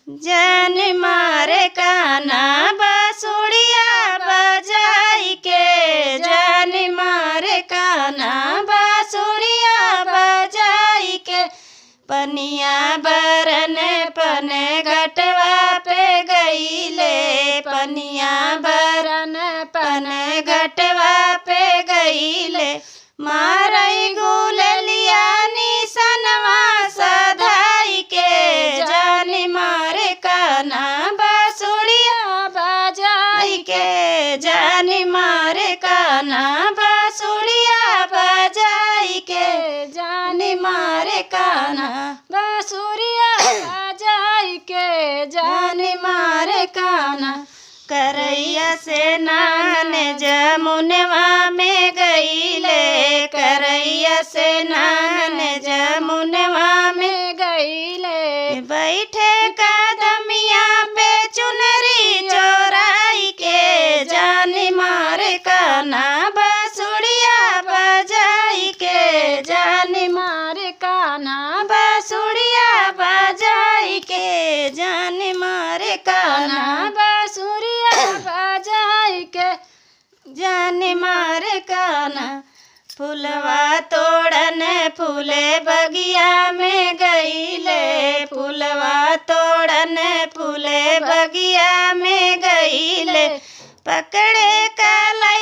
जान मारे कान्हा बांसुरिया बजाई के, जान मारे कान्हा बांसुरिया बजाई के। पनिया बरन पन घटवा पे गईले, पनिया बरन पन घटवा पे गईले। मारई गुललिया निसनवा सधाई के, जान मारे कान्हा बांसुरिया बजाई के, जान मारे कान्हा बांसुरिया बजाई के, जान मारे कान्हा बांसुरिया बजाई के, जान मारे कान्हा। करैया से नान जमुनवा में गईले, करैया से नान जमुनवा में गईले। बैठे कदमिया पे चुनरी चोराई के, जान मारे कान्हा बांसुरिया बजाई के, जान मारे कान्हा बांसुरिया बजाई के, जान मारे कान्हा बांसुरिया बजाई के, जान मारे कान्हा। फुलवा तोड़न फूले बगिया में गईले, फुलवा तोड़न फूले बगिया में गईले। पकड़े कलाई